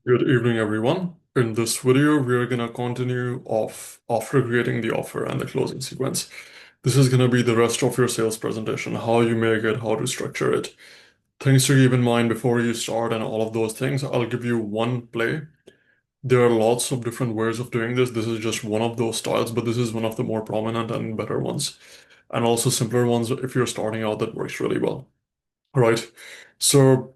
Good evening, everyone. In this video, we are going to continue off after creating the offer and the closing sequence. This is going to be the rest of your sales presentation, how you make it, how to structure it. Things to keep in mind before you start and all of those things. I'll give you one play. There are lots of different ways of doing this. This is just one of those styles, but this is one of the more prominent and better ones. And also simpler ones if you're starting out that works really well. All right. So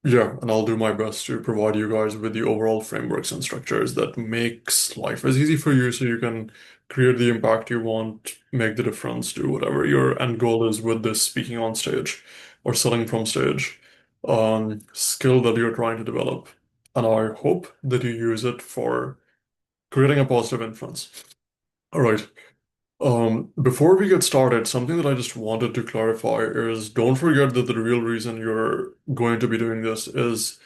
yeah, and I'll do my best to provide you guys with the overall frameworks and structures that makes life as easy for you so you can create the impact you want, make the difference, do whatever your end goal is with this speaking on stage or selling from stage skill that you're trying to develop. And I hope that you use it for creating a positive influence. All right. Before we get started, something that I just wanted to clarify is don't forget that the real reason you're going to be doing this is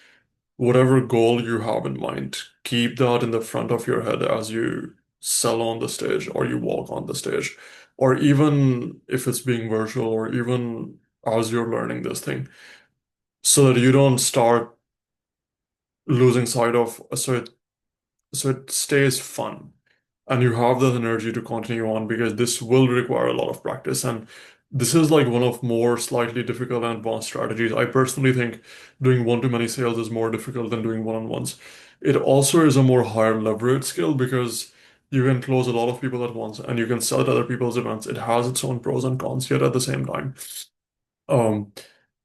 whatever goal you have in mind, keep that in the front of your head as you sell on the stage or you walk on the stage, or even if it's being virtual or even as you're learning this thing, so that you don't start losing sight of, so it stays fun and you have that energy to continue on because this will require a lot of practice. And this is like one of more slightly difficult and advanced strategies. I personally think doing one-to-many sales is more difficult than doing one-on-ones. It also is a more higher leverage skill because you can close a lot of people at once and you can sell at other people's events. It has its own pros and cons yet at the same time. Um,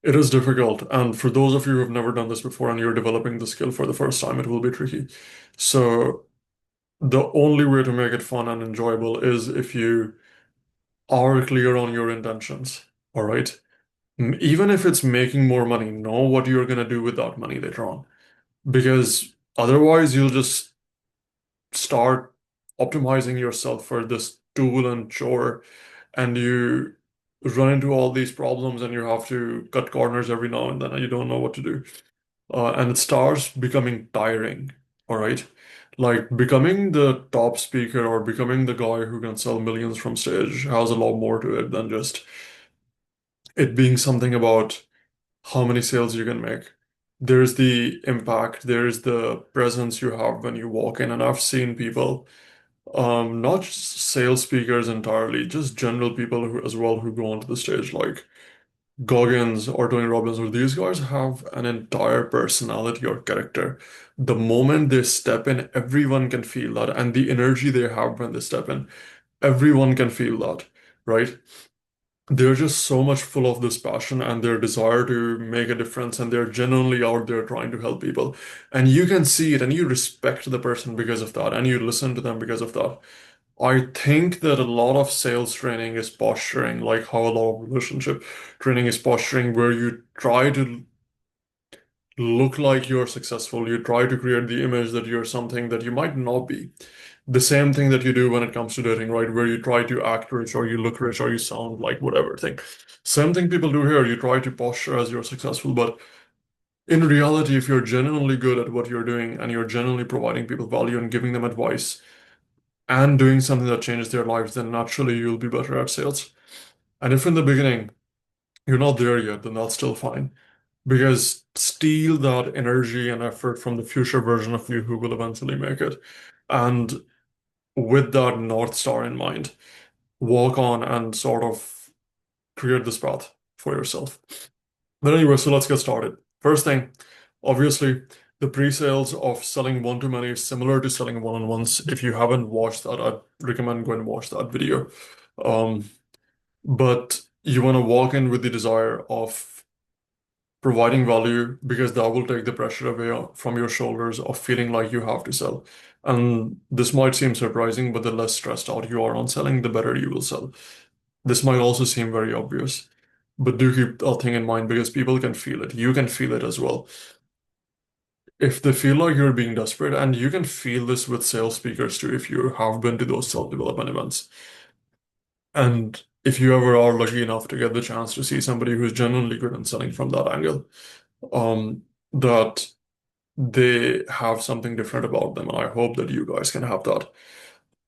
it is difficult. And for those of you who have never done this before and you're developing the skill for the first time, it will be tricky. So the only way to make it fun and enjoyable is if you are clear on your intentions. All right. Even if it's making more money, know what you're going to do with that money later on. Because otherwise, you'll just start optimizing yourself for this tool and chore, and you run into all these problems and you have to cut corners every now and then, and you don't know what to do. And it starts becoming tiring, all right? Like becoming the top speaker or becoming the guy who can sell millions from stage has a lot more to it than just it being something about how many sales you can make. There's the impact, there's the presence you have when you walk in. And I've seen people, not just sales speakers entirely, just general people who as well who go onto the stage, like Goggins or Tony Robbins, or these guys have an entire personality or character. The moment they step in, everyone can feel that, and the energy they have when they step in, everyone can feel that, right? They're just so much full of this passion and their desire to make a difference, and they're genuinely out there trying to help people. And you can see it, and you respect the person because of that, and you listen to them because of that. I think that a lot of sales training is posturing, like how a lot of relationship training is posturing, where you try to look like you're successful. You try to create the image that you're something that you might not be. The same thing that you do when it comes to dating, right? Where you try to act rich or you look rich or you sound like whatever thing. Same thing people do here. You try to posture as you're successful, but in reality, if you're genuinely good at what you're doing and you're genuinely providing people value and giving them advice, and doing something that changes their lives, then naturally you'll be better at sales. And if in the beginning you're not there yet, then that's still fine. Because steal that energy and effort from the future version of you who will eventually make it. And with that North Star in mind, walk on and sort of create this path for yourself. But anyway, so let's get started. First thing, obviously, the pre-sales of selling one-to-many is similar to selling one-on-ones. If you haven't watched that, I'd recommend going and watch that video. Um, but you want to walk in with the desire of providing value because that will take the pressure away from your shoulders of feeling like you have to sell. And this might seem surprising, but the less stressed out you are on selling, the better you will sell. This might also seem very obvious, but do keep that thing in mind because people can feel it. You can feel it as well. If they feel like you're being desperate, and you can feel this with sales speakers too, if you have been to those self-development events. And if you ever are lucky enough to get the chance to see somebody who's genuinely good in selling from that angle, that they have something different about them. And I hope that you guys can have that.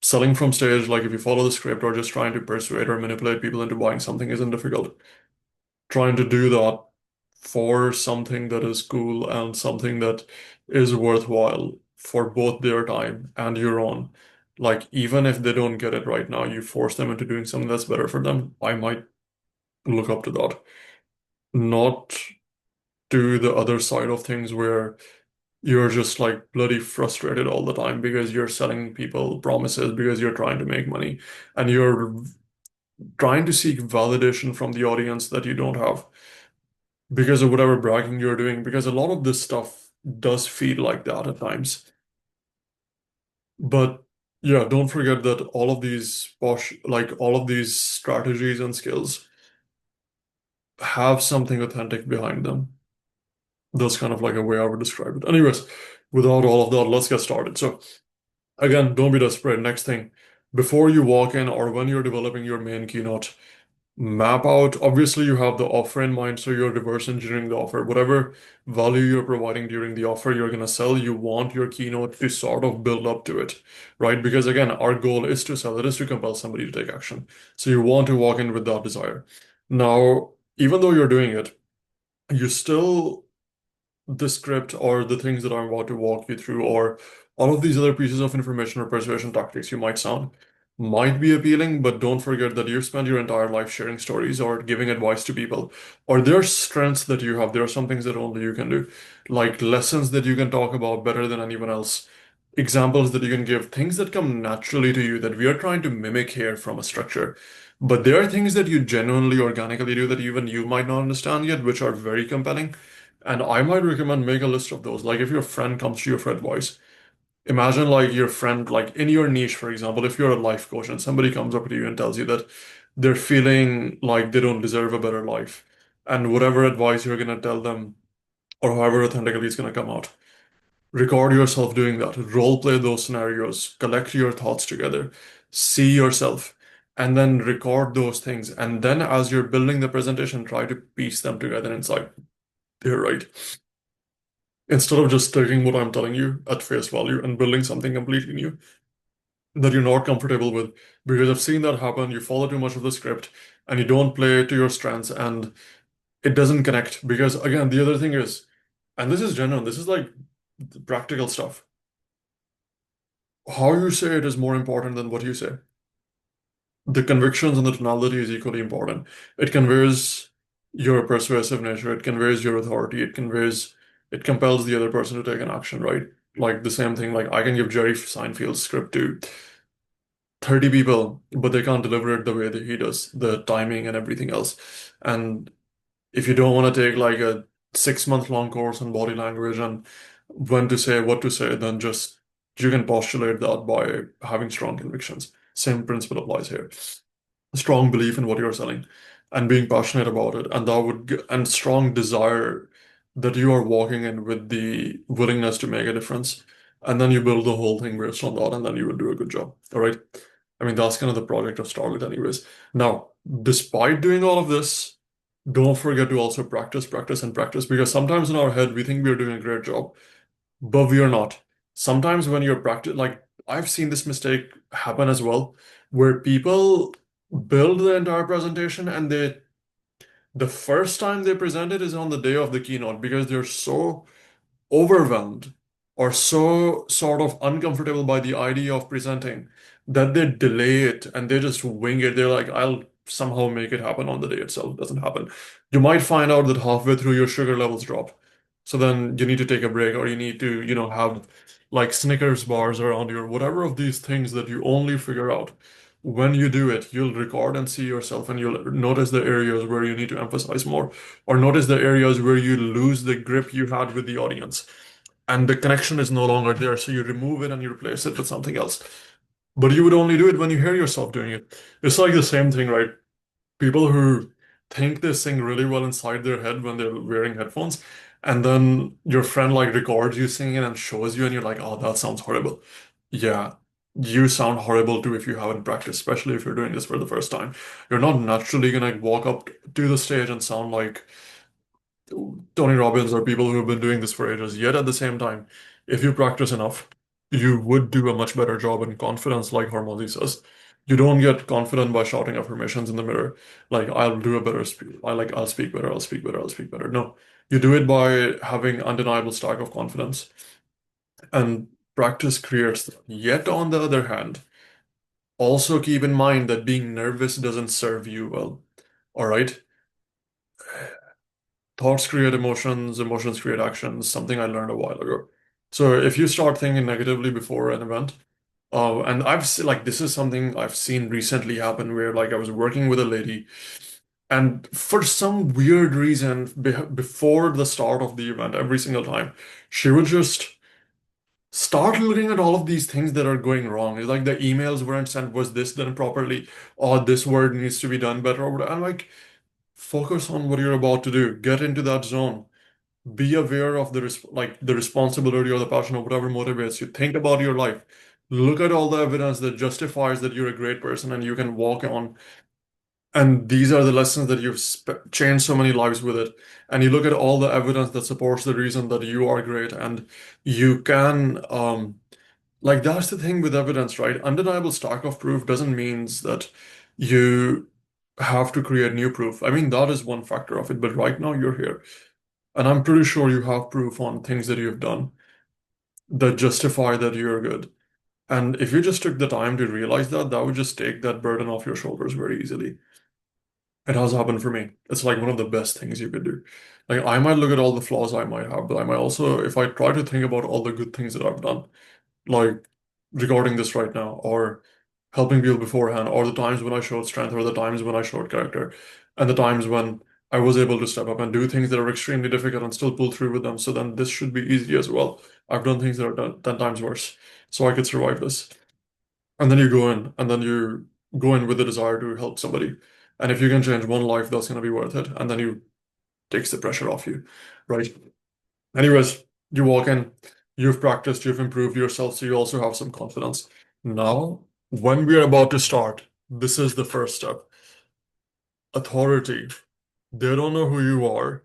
Selling from stage, like if you follow the script or just trying to persuade or manipulate people into buying something isn't difficult. Trying to do that for something that is cool and something that is worthwhile for both their time and your own. Like, even if they don't get it right now, you force them into doing something that's better for them. I might look up to that. Not to the other side of things where you're just like bloody frustrated all the time because you're selling people promises because you're trying to make money and you're trying to seek validation from the audience that you don't have because of whatever bragging you're doing, because a lot of this stuff does feel like that at times. But yeah, don't forget that all of these all of these strategies and skills have something authentic behind them. That's kind of like a way I would describe it. Anyways, without all of that, let's get started. So again, don't be desperate. Next thing, before you walk in or when you're developing your main keynote, map out. Obviously, you have the offer in mind, so you're reverse engineering the offer. Whatever value you're providing during the offer you're going to sell, you want your keynote to sort of build up to it, right? Because again, our goal is to sell, it is to compel somebody to take action. So you want to walk in with that desire. Now, even though you're doing it, you still the script or the things that I'm about to walk you through, or all of these other pieces of information or persuasion tactics you might sound, might be appealing, but don't forget that you've spent your entire life sharing stories or giving advice to people, or there are strengths that you have. There are some things that only you can do, like lessons that you can talk about better than anyone else, examples that you can give, things that come naturally to you that we are trying to mimic here from a structure. But there are things that you genuinely, organically do that even you might not understand yet, which are very compelling. And I might recommend make a list of those. Like if your friend comes to you for advice, imagine like your friend, like in your niche, for example, if you're a life coach and somebody comes up to you and tells you that they're feeling like they don't deserve a better life, and whatever advice you're gonna tell them, or however authentically it's gonna come out, record yourself doing that, role play those scenarios, collect your thoughts together, see yourself, and then record those things. And then as you're building the presentation, try to piece them together inside. You're right. Instead of just taking what I'm telling you at face value and building something completely new that you're not comfortable with. Because I've seen that happen. You follow too much of the script and you don't play to your strengths and it doesn't connect. Because again, the other thing is, and this is genuine, this is like practical stuff. How you say it is more important than what you say. The convictions and the tonality is equally important. It conveys your persuasive nature, it conveys your authority, it compels the other person to take an action, right? Like the same thing, like I can give Jerry Seinfeld's script to 30 people, but they can't deliver it the way that he does, the timing and everything else. And if you don't want to take like a 6 month long course on body language and when to say, what to say, then just you can postulate that by having strong convictions. Same principle applies here. Strong belief in what you're selling and being passionate about it, and and strong desire that you are walking in with the willingness to make a difference. And then you build the whole thing based on that, and then you will do a good job. All right. I mean, that's kind of the project of Starlet, anyways. Now, despite doing all of this, don't forget to also practice, practice, and practice because sometimes in our head we think we're doing a great job, but we are not. Sometimes when you're practice, like I've seen this mistake happen as well, where people build the entire presentation and the first time they present it is on the day of the keynote because they're so overwhelmed or so sort of uncomfortable by the idea of presenting that they delay it and they just wing it. They're like, I'll somehow make it happen on the day itself. It doesn't happen. You might find out that halfway through your sugar levels drop. So then you need to take a break or you need to, have like Snickers bars around you or whatever of these things that you only figure out when you do it. You'll record and see yourself and you'll notice the areas where you need to emphasize more or notice the areas where you lose the grip you had with the audience and the connection is no longer there. So you remove it and you replace it with something else. But you would only do it when you hear yourself doing it. It's like the same thing, right? People who think they sing really well inside their head when they're wearing headphones, and then your friend like records you singing and shows you, and you're like, oh, that sounds horrible. Yeah, you sound horrible too if you haven't practiced, especially if you're doing this for the first time. You're not naturally gonna walk up to the stage and sound like Tony Robbins or people who have been doing this for ages. Yet at the same time, if you practice enough, you would do a much better job in confidence, like Hormozy says. You don't get confident by shouting affirmations in the mirror, like I'll do a better speak. I'll speak better, I'll speak better, I'll speak better. No. You do it by having undeniable stack of confidence, and practice creates that. Yet on the other hand, also keep in mind that being nervous doesn't serve you well. All right? Thoughts create emotions, emotions create actions, something I learned a while ago. So if you start thinking negatively before an event, and like this is something I've seen recently happen where like I was working with a lady, and for some weird reason, before the start of the event, every single time, she would just start looking at all of these things that are going wrong. It's like the emails weren't sent, was this done properly? Or this word needs to be done better, or whatever. I'm like, focus on what you're about to do. Get into that zone. Be aware of the responsibility or the passion or whatever motivates you. Think about your life. Look at all the evidence that justifies that you're a great person and you can walk on. And these are the lessons that you've changed so many lives with it. And you look at all the evidence that supports the reason that you are great and you can, like that's the thing with evidence, right? Undeniable stack of proof doesn't mean that you have to create new proof. I mean, that is one factor of it, but right now you're here. And I'm pretty sure you have proof on things that you've done that justify that you're good. And if you just took the time to realize that, that would just take that burden off your shoulders very easily. It has happened for me. It's like one of the best things you could do. Like I might look at all the flaws I might have, but I might also, if I try to think about all the good things that I've done, like recording this right now, or helping people beforehand, or the times when I showed strength, or the times when I showed character, and the times when I was able to step up and do things that are extremely difficult and still pull through with them. So then this should be easy as well. I've done things that are 10 times worse, so I could survive this. And then you go in, and then you go in with the desire to help somebody. And if you can change one life, that's going to be worth it. And then you takes the pressure off you, right? Anyways, you walk in, you've practiced, you've improved yourself, so you also have some confidence. Now, when we are about to start, this is the first step. Authority. They don't know who you are,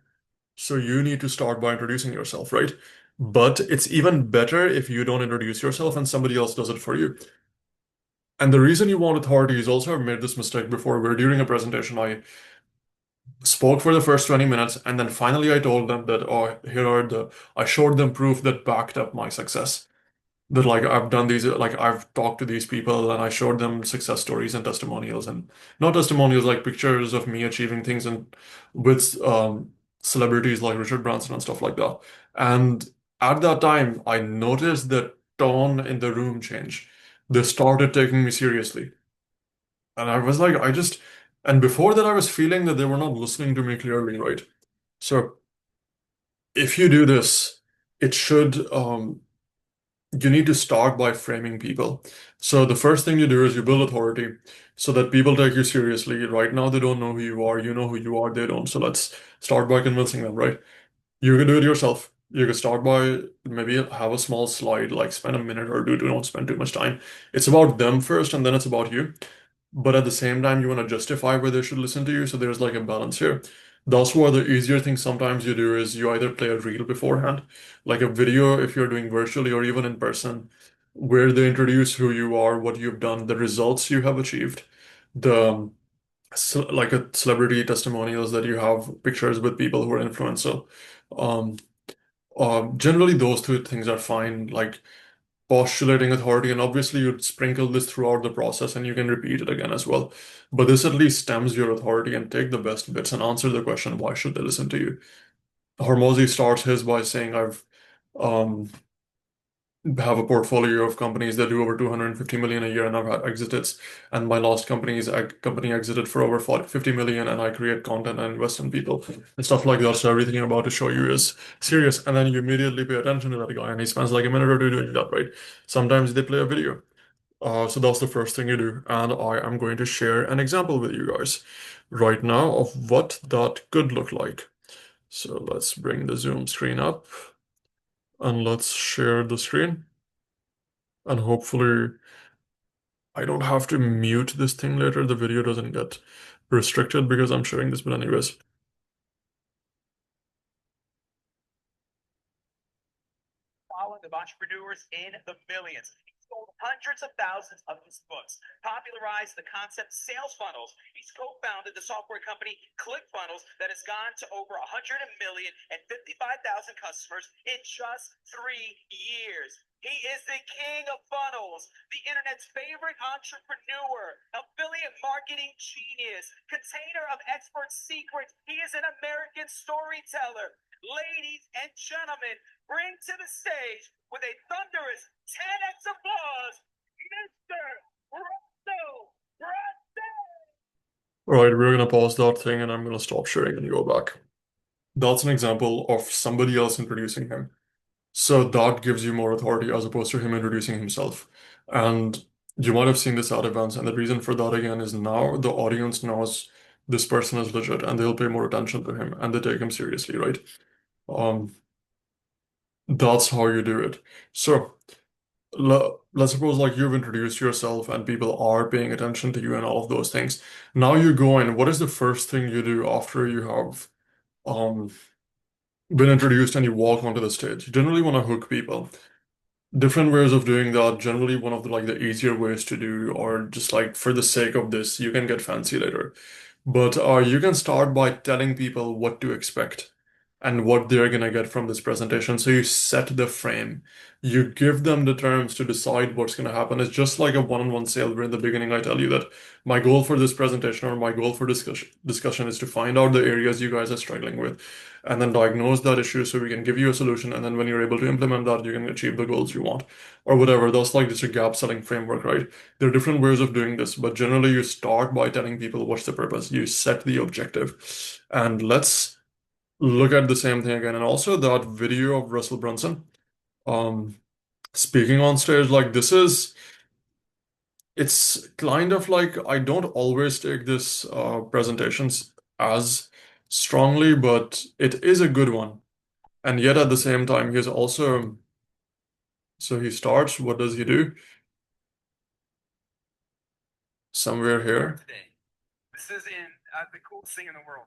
so you need to start by introducing yourself, right? But it's even better if you don't introduce yourself and somebody else does it for you. And the reason you want authority is also I've made this mistake before, where during a presentation I spoke for the first 20 minutes and then finally I told them that, oh, I showed them proof that backed up my success. That like I've done these, like I've talked to these people and I showed them success stories and testimonials, and not testimonials, like pictures of me achieving things and with celebrities like Richard Branson and stuff like that. And at that time, I noticed the tone in the room change. They started taking me seriously. And I was like, and before that, I was feeling that they were not listening to me clearly, right? So if you do this, it should, you need to start by framing people. So the first thing you do is you build authority so that people take you seriously. Right now, they don't know who you know who you are, they don't. So let's start by convincing them, right? You can do it yourself. You can start by maybe have a small slide, like spend a minute or two, do not spend too much time. It's about them first, and then it's about you. But at the same time, you want to justify why they should listen to you. So there's like a balance here. That's why the easier thing sometimes you do is you either play a reel beforehand, like a video if you're doing virtually or even in person, where they introduce who you are, what you've done, the results you have achieved, the like a celebrity testimonials that you have pictures with people who are influential. Um, Generally, those two things are fine. Like postulating authority, and obviously you'd sprinkle this throughout the process and you can repeat it again as well. But this at least stems your authority and take the best bits and answer the question, why should they listen to you? Hormozy starts his by saying, I've um, have a portfolio of companies that do over 250 million a year and I've had exits. And my last company exited for over 50 million, and I create content and invest in people and stuff like that. So everything I'm about to show you is serious. And then you immediately pay attention to that guy and he spends like a minute or two doing that, right? Sometimes they play a video. So that's the first thing you do. And I am going to share an example with you guys right now of what that could look like. So let's bring the Zoom screen up and let's share the screen. And hopefully I don't have to mute this thing later. The video doesn't get restricted because I'm sharing this, but anyways. Following of entrepreneurs in the millions. sold hundreds of thousands of his books, popularized the concept sales funnels. He's co-founded the software company ClickFunnels that has gone to over 100 million and 55,000 customers in just 3 years. He is the king of funnels, the internet's favorite entrepreneur, affiliate marketing genius, container of expert secrets. He is an American storyteller. Ladies and gentlemen, bring to the stage with a thunderous 10x applause, Mr. Russell Brunson. All right, we're gonna pause that thing and I'm gonna stop sharing and go back. That's an example of somebody else introducing him. So that gives you more authority as opposed to him introducing himself. And you might have seen this at events, and the reason for that again is now the audience knows this person is legit and they'll pay more attention to him and they take him seriously, right? Um, that's how you do it. So let's suppose like you've introduced yourself and people are paying attention to you and all of those things. Now you go in, what is the first thing you do after you have um been introduced and you walk onto the stage? You generally want to hook people. Different ways of doing that. Generally, one of the like the easier ways to do, or just like for the sake of this, you can get fancy later. But you can start by telling people what to expect and what they're gonna get from this presentation. So you set the frame. You give them the terms to decide what's gonna happen. It's just like a one-on-one sale where in the beginning I tell you that my goal for this presentation or my goal for discussion is to find out the areas you guys are struggling with and then diagnose that issue so we can give you a solution. And then when you're able to implement that, you can achieve the goals you want or whatever. That's like just a gap selling framework, right? There are different ways of doing this, but generally you start by telling people what's the purpose. You set the objective. And let's look at the same thing again. And also that video of Russell Brunson um speaking on stage, like this is it's kind of like I don't always take this presentations as strongly, but it is a good one. And yet at the same time, he's also so he starts, what does he do? Somewhere here. This is in the coolest thing in the world.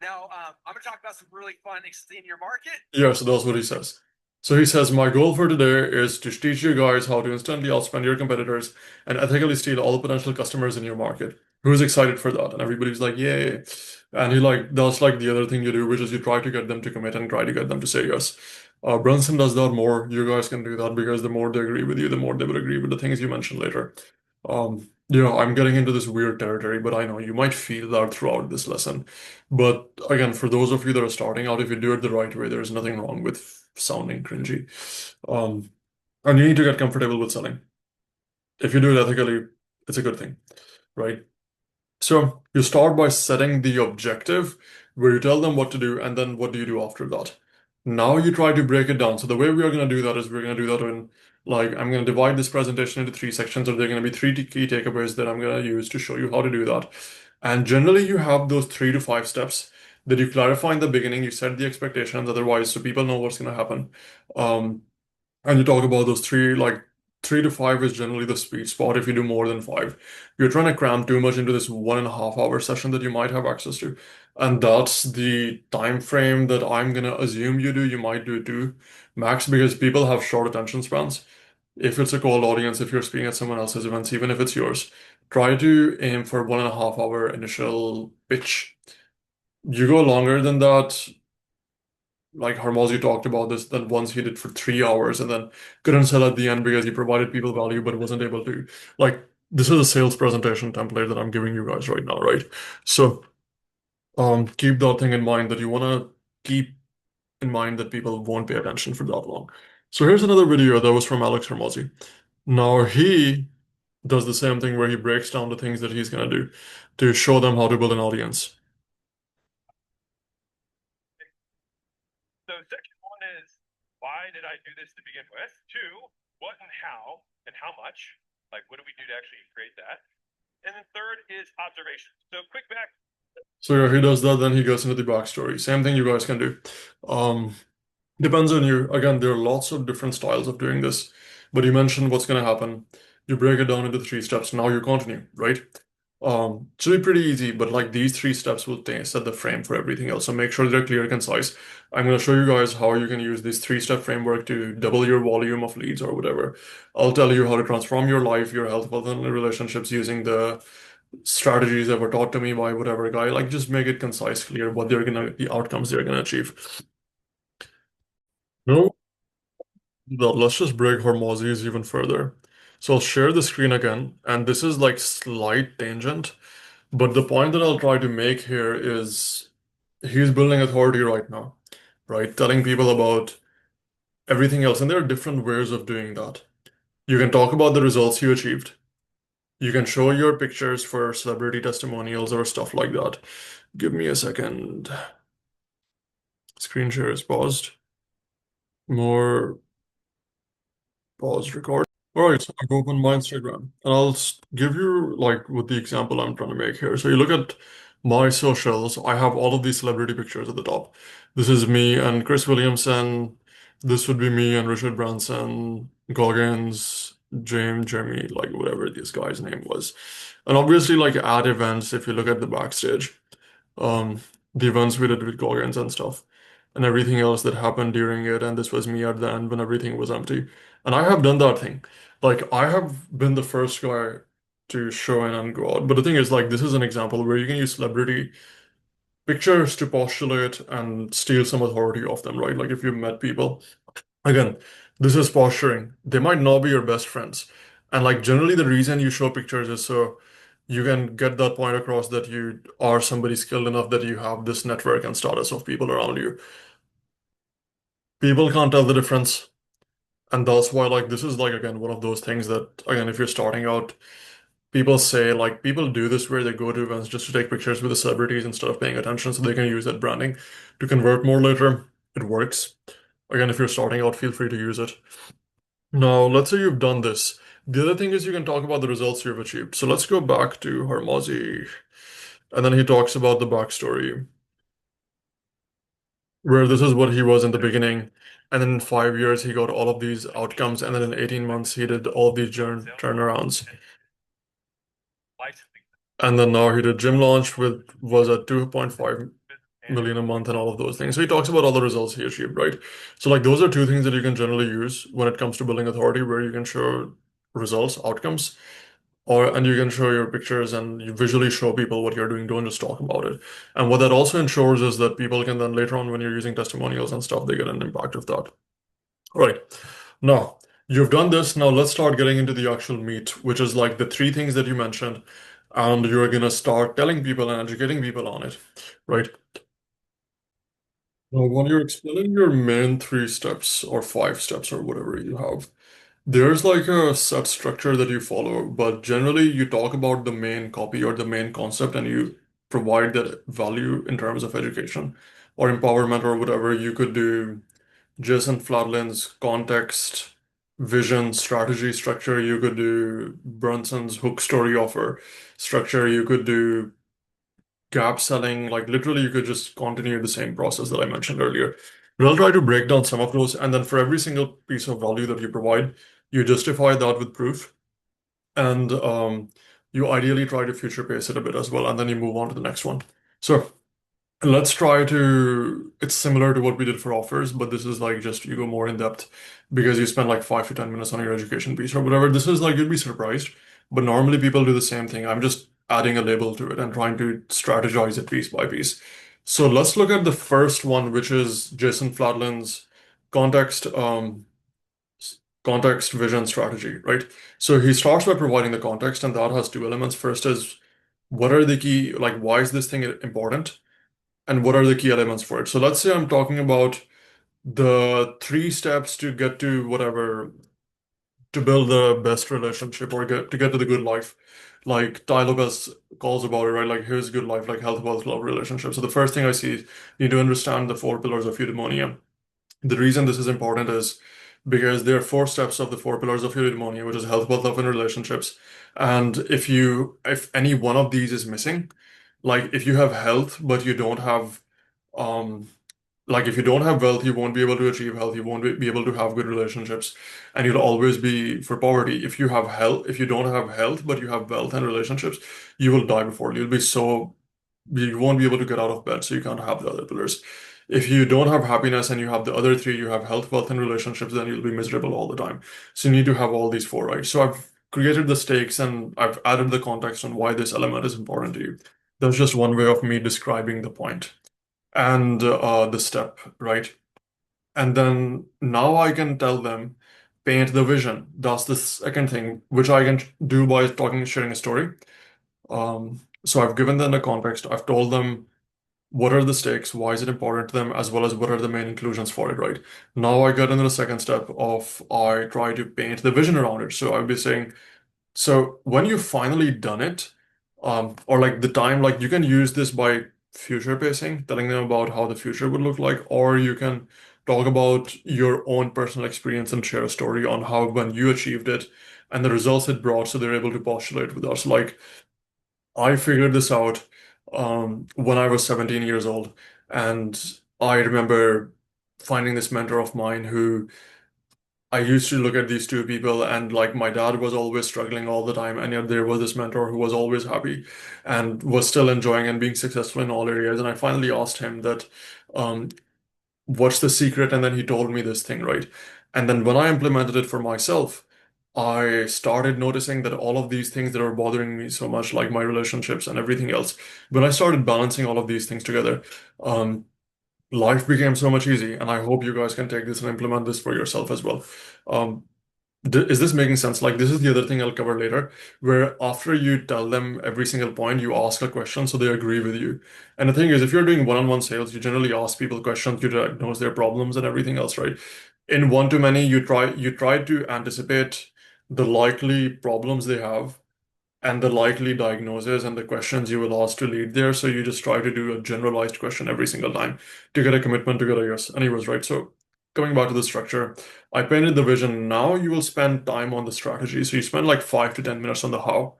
Now, I'm going to talk about some really fun in your market. Yeah, so that's what he says. So he says, my goal for today is to teach you guys how to instantly outspend your competitors and ethically steal all potential customers in your market. Who's excited for that? And everybody's like, yay. And he like, that's like the other thing you do, which is you try to get them to commit and try to get them to say yes. Brunson does that more. You guys can do that because the more they agree with you, the more they will agree with the things you mentioned later. I'm getting into this weird territory, but I know you might feel that throughout this lesson. But again, for those of you that are starting out, if you do it the right way, there's nothing wrong with sounding cringy. Um, and you need to get comfortable with selling. If you do it ethically, it's a good thing, right? So you start by setting the objective where you tell them what to do, and then what do you do after that? Now you try to break it down. So the way we are going to do that is we're going to do that in like I'm going to divide this presentation into three sections, or there are going to be three key takeaways that I'm going to use to show you how to do that. And generally, you have those 3 to 5 steps that you clarify in the beginning. You set the expectations, otherwise, so people know what's going to happen. Um, and you talk about those three, like 3 to 5 is generally the sweet spot if you do more than five. You're trying to cram too much into this 1.5 hour session that you might have access to. And that's the time frame that I'm gonna assume you do. You might do too, max, because people have short attention spans. If it's a cold audience, if you're speaking at someone else's events, even if it's yours, try to aim for 1.5 hour initial pitch. You go longer than that, like Hormozy talked about this, then once he did for 3 hours and then couldn't sell at the end because he provided people value but wasn't able to. Like, this is a sales presentation template that I'm giving you guys right now, right? So, keep that thing in mind that you want to keep in mind that people won't pay attention for that long. So here's another video that was from Alex Hormozy. Now he does the same thing where he breaks down the things that he's gonna do to show them how to build an audience. So section one is, why did I do this to begin with? Two, what and how much? Like, what do we do to actually create that? And then third is observation. So quick back. So yeah, he does that, then he goes into the backstory. Same thing you guys can do. Um, Depends on you. Again, there are lots of different styles of doing this, but you mentioned what's gonna happen. You break it down into 3 steps. Now you continue, right? Should be pretty easy, but like these three steps will set the frame for everything else. So make sure they're clear and concise. I'm going to show you guys how you can use this three-step framework to double your volume of leads or whatever. I'll tell you how to transform your life, your health, wealth, and relationships using the strategies that were taught to me by whatever guy. Like just make it concise, clear what the outcomes they're gonna achieve. No, let's just break Hormozzi's even further. So I'll share the screen again, and this is like slight tangent. But the point that I'll try to make here is he's building authority right now, right? Telling people about everything else. And there are different ways of doing that. You can talk about the results you achieved. You can show your pictures for celebrity testimonials or stuff like that. Give me a second. Screen share is paused. More pause record. All right, so I've opened my Instagram and give you like with the example I'm trying to make here. So you look at my socials, I have all of these celebrity pictures at the top. This is me and Chris Williamson. This would be me and Richard Branson, Goggins, James, Jeremy, like whatever this guy's name was. And obviously, like at events, if you look at the backstage, um, the events we did with Goggins and stuff, and everything else that happened during it. And this was me at the end when everything was empty. And I have done that thing. Like, I have been the first guy to show in and go out. But the thing is, like, this is an example where you can use celebrity pictures to postulate and steal some authority off them, right? Like, if you've met people. Again, this is posturing. They might not be your best friends. And like generally the reason you show pictures is so you can get that point across that you are somebody skilled enough that you have this network and status of people around you. People can't tell the difference. And that's why like this is like again one of those things that again if you're starting out, people say like people do this where they go to events just to take pictures with the celebrities instead of paying attention so they can use that branding to convert more later. It works. Again, if you're starting out, feel free to use it. Now, let's say you've done this. The other thing is you can talk about the results you've achieved. So let's go back to Hormozi. And then he talks about the backstory, where this is what he was in the beginning. And then in 5 years, he got all of these outcomes. And then in 18 months, he did all of these turnarounds. And then now he did gym launch with was at 2.5 million a month and all of those things. So he talks about all the results he achieved, right? So like those are two things that you can generally use when it comes to building authority, where you can show results, outcomes. Or and you can show your pictures and you visually show people what you're doing. Don't just talk about it. And what that also ensures is that people can then later on when you're using testimonials and stuff, they get an impact of that. All right. Now, you've done this. Now let's start getting into the actual meat, which is like the three things that you mentioned. And you're gonna start telling people and educating people on it, right? Now, when you're explaining your main three steps or five steps or whatever you have, there's like a set structure that you follow, but generally you talk about the main copy or the main concept and you provide that value in terms of education or empowerment or whatever. You could do Jason Fladlin's context, vision, strategy structure. You could do Brunson's hook story offer structure. You could do gap selling. Like literally, you could just continue the same process that I mentioned earlier. But I'll try to break down some of those, and then for every single piece of value that you provide, you justify that with proof, and you ideally try to future pace it a bit as well, and then you move on to the next one. So let's try to. It's similar to what we did for offers, but this is like just you go more in depth because you spend like 5 to 10 minutes on your education piece or whatever. This is like you'd be surprised, but normally people do the same thing. I'm just adding a label to it and trying to strategize it piece by piece. So let's look at the first one, which is Jason Fladlin's context, context vision strategy, right? So he starts by providing the context, and that has two elements. First is what are the key, like why is this thing important? And what are the key elements for it? So let's say I'm talking about the three steps to get to whatever, to build the best relationship or get to the good life. Like Ty Lopez calls about it, right? Like here's good life, like health, wealth, love, relationship. So the first thing I see is you need to understand the four pillars of eudaimonia. The reason this is important is because there are four steps of the four pillars of eudaimonia, which is health, wealth, love, and relationships. And if any one of these is missing, like if you have health but you don't have um Like if you don't have wealth, you won't be able to achieve health, you won't be able to have good relationships, and you'll always be for poverty. If you have health, if you don't have health, but you have wealth and relationships, you will die before. You'll be so you won't be able to get out of bed, so you can't have the other pillars. If you don't have happiness and you have the other three, you have health, wealth, and relationships, then you'll be miserable all the time. So you need to have all these four, right? So I've created the stakes and I've added the context on why this element is important to you. That's just one way of me describing the point and the step, right? And then now I can tell them, paint the vision. That's the second thing, which I can do by sharing a story. So I've given them the context. I've told them what are the stakes, why is it important to them, as well as what are the main inclusions for it, right? Now I get into the second step of I try to paint the vision around it. So I'll be saying, so when you've finally done it, or like the time, like you can use this by future pacing, telling them about how the future would look like, or you can talk about your own personal experience and share a story on how when you achieved it and the results it brought, so they're able to postulate with us. Like I figured this out when I was 17 years old, and I remember finding this mentor of mine who I used to look at these two people, and like my dad was always struggling all the time, and yet there was this mentor who was always happy and was still enjoying and being successful in all areas. And I finally asked him that, um, what's the secret? And then he told me this thing, right? And then when I implemented it for myself, I started noticing that all of these things that are bothering me so much, like my relationships and everything else, when I started balancing all of these things together, um, life became so much easy. And I hope you guys can take this and implement this for yourself as well. Um, is this making sense? Like, this is the other thing I'll cover later, where after you tell them every single point, you ask a question so they agree with you. And the thing is, if you're doing one-on-one sales, you generally ask people questions, you diagnose their problems and everything else, right? In one-to-many, you try to anticipate the likely problems they have and the likely diagnosis and the questions you will ask to lead there. So you just try to do a generalized question every single time to get a commitment to get a yes. Anyways, right? So coming back to the structure, I painted the vision. Now you will spend time on the strategy. So you spend like 5 to 10 minutes on the how.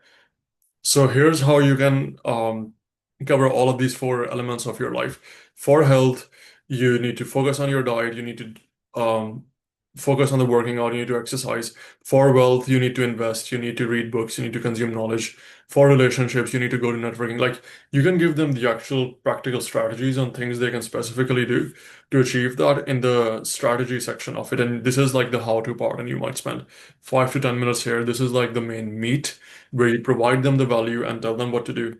So here's how you can cover all of these four elements of your life. For health, you need to focus on your diet. You need to focus on the working out. You need to exercise. For wealth, you need to invest. You need to read books. You need to consume knowledge. For relationships, you need to go to networking. Like you can give them the actual practical strategies on things they can specifically do to achieve that in the strategy section of it. And this is like the how-to part, and you might spend 5 to 10 minutes here. This is like the main meat where you provide them the value and tell them what to do,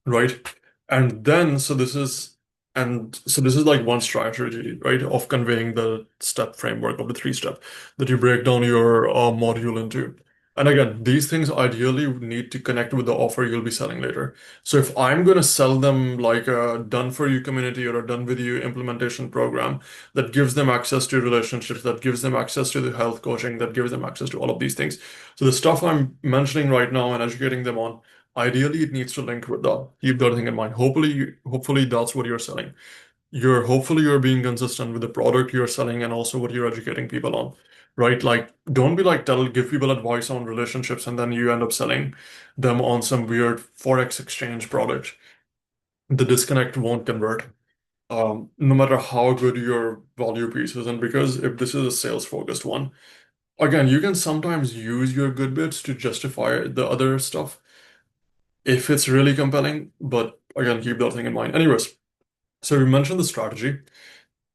right? And then, so this is like one strategy, right, of conveying the step framework of the three step that you break down your module into. And again, these things ideally need to connect with the offer you'll be selling later. So if I'm going to sell them like a done for you community or a done with you implementation program that gives them access to relationships, that gives them access to the health coaching, that gives them access to all of these things. So the stuff I'm mentioning right now and educating them on, ideally, it needs to link with that. Keep that thing in mind. Hopefully that's what you're selling. Hopefully you're being consistent with the product you're selling and also what you're educating people on, right? Like, don't be like give people advice on relationships and then you end up selling them on some weird Forex exchange product. The disconnect won't convert, no matter how good your value piece is. And because if this is a sales focused one, again, you can sometimes use your good bits to justify the other stuff if it's really compelling, but again, keep that thing in mind. Anyways, so we mentioned the strategy,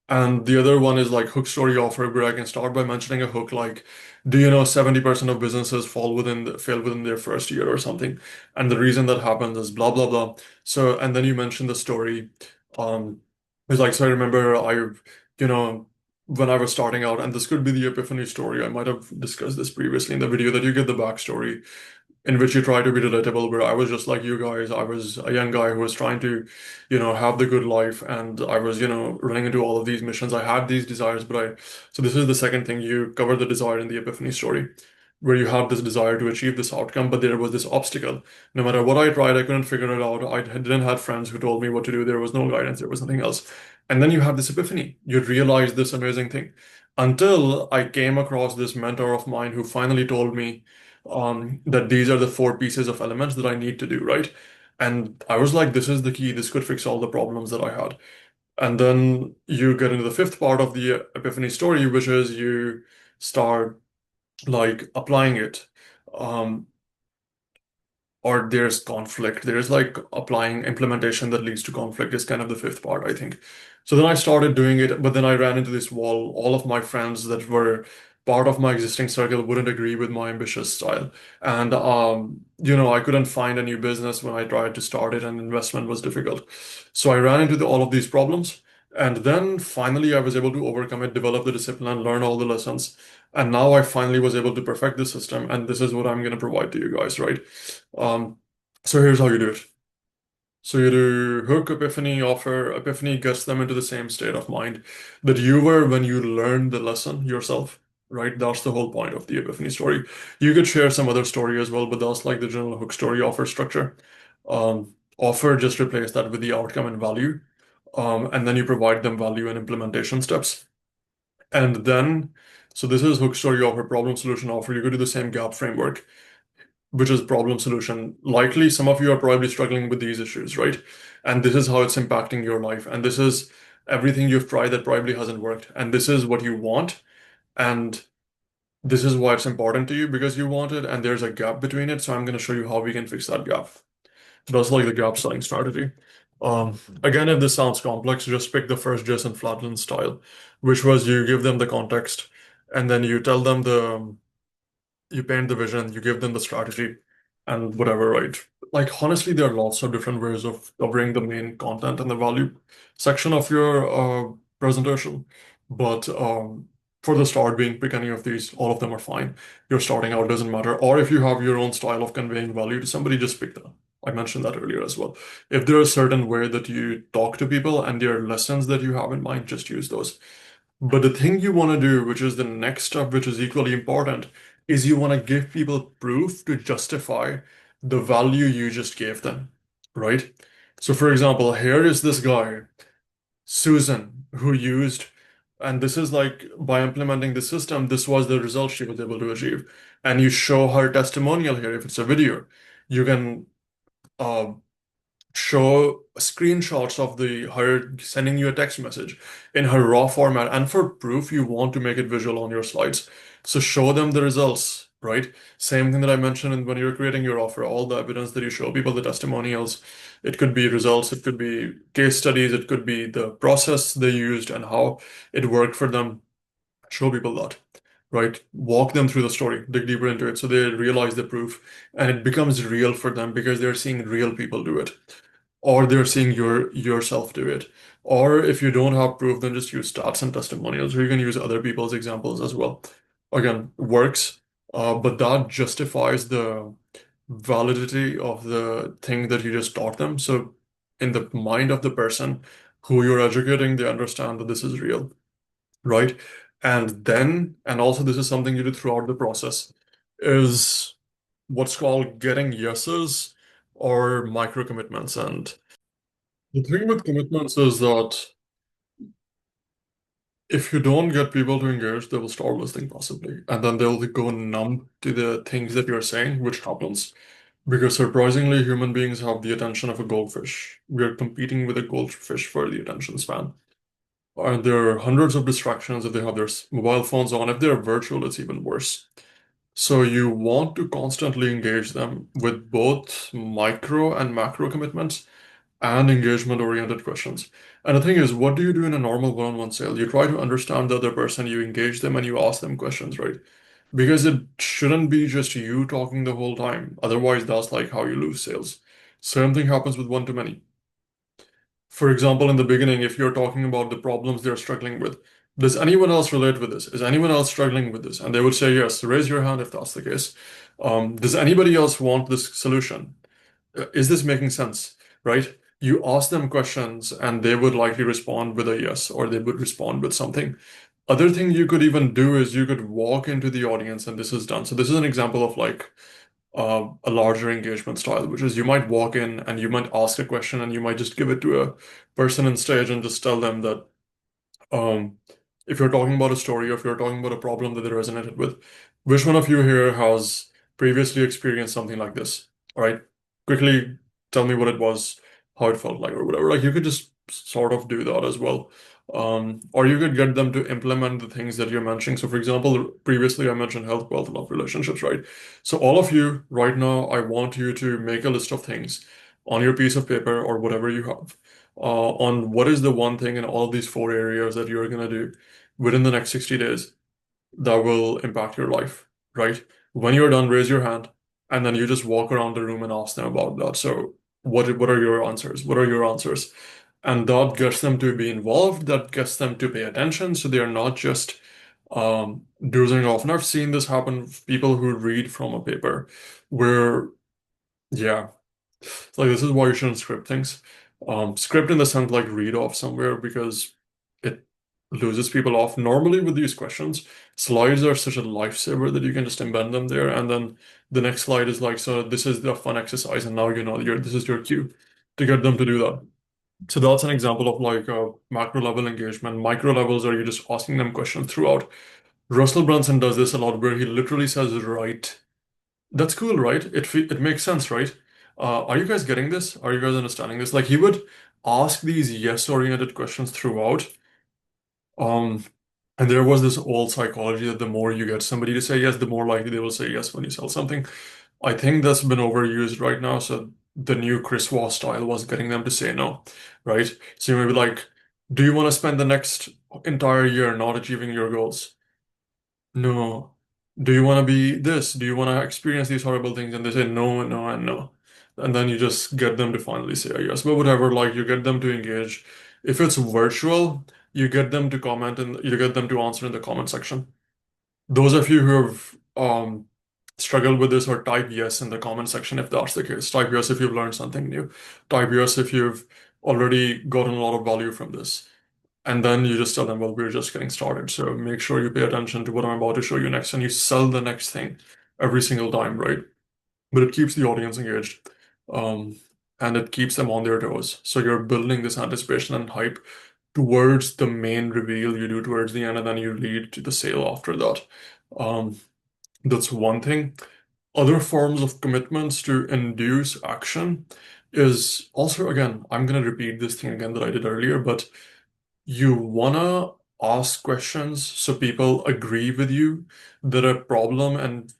and the other one is like hook story offer, where I can start by mentioning a hook like, do you know 70% of businesses fail within their first year or something? And the reason that happens is blah blah blah. So, and then you mention the story. It's like, so I remember you know, when I was starting out, and this could be the epiphany story. I might have discussed this previously in the video that you get the backstory in which you try to be relatable, where I was just like you guys. I was a young guy who was trying to, have the good life, and I was, running into all of these missions. I had these desires, so this is the second thing. You cover the desire in the epiphany story, where you have this desire to achieve this outcome, but there was this obstacle. No matter what I tried, I couldn't figure it out. I didn't have friends who told me what to do. There was no guidance. There was nothing else. And then you have this epiphany. You realize this amazing thing. Until I came across this mentor of mine who finally told me that these are the four pieces of elements that I need to do, right? And I was like, this is the key. This could fix all the problems that I had. And then you get into the fifth part of the epiphany story, which is you start like applying it. Um, or there's conflict. There's like applying implementation that leads to conflict is kind of the fifth part, I think. So then I started doing it, but then I ran into this wall. All of my friends that were part of my existing circle wouldn't agree with my ambitious style. And I couldn't find a new business when I tried to start it, and investment was difficult. So I ran into all of these problems. And then finally I was able to overcome it, develop the discipline, learn all the lessons. And now I finally was able to perfect the system, and this is what I'm going to provide to you guys, right? Um, so here's how you do it. So you do hook, epiphany, offer. Epiphany gets them into the same state of mind that you were when you learned the lesson yourself, right? That's the whole point of the epiphany story. You could share some other story as well, but that's like the general hook story offer structure. Offer, just replace that with the outcome and value. And then you provide them value and implementation steps. And then, so this is hook story offer, problem solution offer. You could do the same gap framework, which is problem solution. Likely, some of you are probably struggling with these issues, right? And this is how it's impacting your life. And this is everything you've tried that probably hasn't worked. And this is what you want. And this is why it's important to you because you want it. And there's a gap between it. So I'm going to show you how we can fix that gap. That's like the gap selling strategy. Again, if this sounds complex, just pick the first Jason Fladlin style, which was you give them the context and then you tell them you paint the vision, you give them the strategy and whatever, right? Like honestly, there are lots of different ways of covering the main content and the value section of your presentation. But for the start being, pick any of these, all of them are fine. You're starting out, doesn't matter. Or if you have your own style of conveying value to somebody, just pick that. I mentioned that earlier as well. If there is a certain way that you talk to people and there are lessons that you have in mind, just use those. But the thing you want to do, which is the next step, which is equally important, is you want to give people proof to justify the value you just gave them, right? So, for example, here is this guy, Susan, who used, and this is like by implementing the system, this was the result she was able to achieve. And you show her testimonial here. If it's a video, you can uh, show screenshots of the her sending you a text message in her raw format, and for proof you want to make it visual on your slides, so show them the results, right? Same thing that I mentioned when you're creating your offer, all the evidence that you show people, the testimonials. It could be results, it could be case studies, it could be the process they used and how it worked for them. Show people that, right? Walk them through the story, dig deeper into it so they realize the proof and it becomes real for them because they're seeing real people do it, or they're seeing yourself do it. Or if you don't have proof, then just use stats and testimonials, or you can use other people's examples as well. Again, works, but that justifies the validity of the thing that you just taught them. So in the mind of the person who you're educating, they understand that this is real, right? And then, and also this is something you do throughout the process, is what's called getting yeses or micro commitments. And the thing with commitments is that if you don't get people to engage, they will stop listening possibly. And then they'll go numb to the things that you're saying, which happens. Because surprisingly, human beings have the attention of a goldfish. We are competing with a goldfish for the attention span. And there are hundreds of distractions if they have their mobile phones on. If they're virtual, it's even worse. So you want to constantly engage them with both micro and macro commitments and engagement-oriented questions. And the thing is, what do you do in a normal one-on-one sale? You try to understand the other person, you engage them, and you ask them questions, right? Because it shouldn't be just you talking the whole time. Otherwise, that's like how you lose sales. Same thing happens with one-to-many. For example, in the beginning, if you're talking about the problems they're struggling with, does anyone else relate with this? Is anyone else struggling with this? And they would say yes. Raise your hand if that's the case. Does anybody else want this solution? Is this making sense? Right? You ask them questions and they would likely respond with a yes, or they would respond with something. Other thing you could even do is you could walk into the audience and this is done. So this is an example of like a larger engagement style, which is you might walk in and you might ask a question and you might just give it to a person on stage and just tell them that um, if you're talking about a story, or if you're talking about a problem that they resonated with, which one of you here has previously experienced something like this? All right, quickly tell me what it was, how it felt like, or whatever. Like you could just sort of do that as well. Or you could get them to implement the things that you're mentioning. So, for example, previously I mentioned health, wealth, love, relationships, right? So, all of you right now, I want you to make a list of things on your piece of paper or whatever you have on what is the one thing in all of these four areas that you're going to do within the next 60 days that will impact your life, right? When you're done, raise your hand, and then you just walk around the room and ask them about that. So, what are your answers? What are your answers? And that gets them to be involved. That gets them to pay attention, so they are not just dozing off. And I've seen this happen with people who read from a paper, where yeah, it's like this is why you shouldn't script things. Script in the sense like read off somewhere because it loses people off. Normally with these questions, slides are such a lifesaver that you can just embed them there, and then the next slide is like, so this is the fun exercise, and now you know this is your cue to get them to do that. So that's an example of like a macro level engagement. Micro levels are you just asking them questions throughout. Russell Brunson does this a lot where he literally says, right. That's cool, right? It makes sense, right? Are you guys getting this? Are you guys understanding this? Like he would ask these yes-oriented questions throughout. Um, and there was this old psychology that the more you get somebody to say yes, the more likely they will say yes when you sell something. I think that's been overused right now. So the new Chris Voss style was getting them to say no, right? So you may be like, do you want to spend the next entire year not achieving your goals? No. Do you want to be this? Do you want to experience these horrible things? And they say no, no, and no. And then you just get them to finally say yes. But whatever, like you get them to engage. If it's virtual, you get them to comment and you get them to answer in the comment section. Those of you who have struggled with this or type yes in the comment section if that's the case. Type yes if you've learned something new. Type yes if you've already gotten a lot of value from this. And then you just tell them, well, we're just getting started. So make sure you pay attention to what I'm about to show you next and you sell the next thing every single time, right? But it keeps the audience engaged. Um, and it keeps them on their toes. So you're building this anticipation and hype towards the main reveal you do towards the end, and then you lead to the sale after that. Um, that's one thing. Other forms of commitments to induce action is also, again, I'm going to repeat this thing again that I did earlier, but you wanna ask questions so people agree with you that a problem and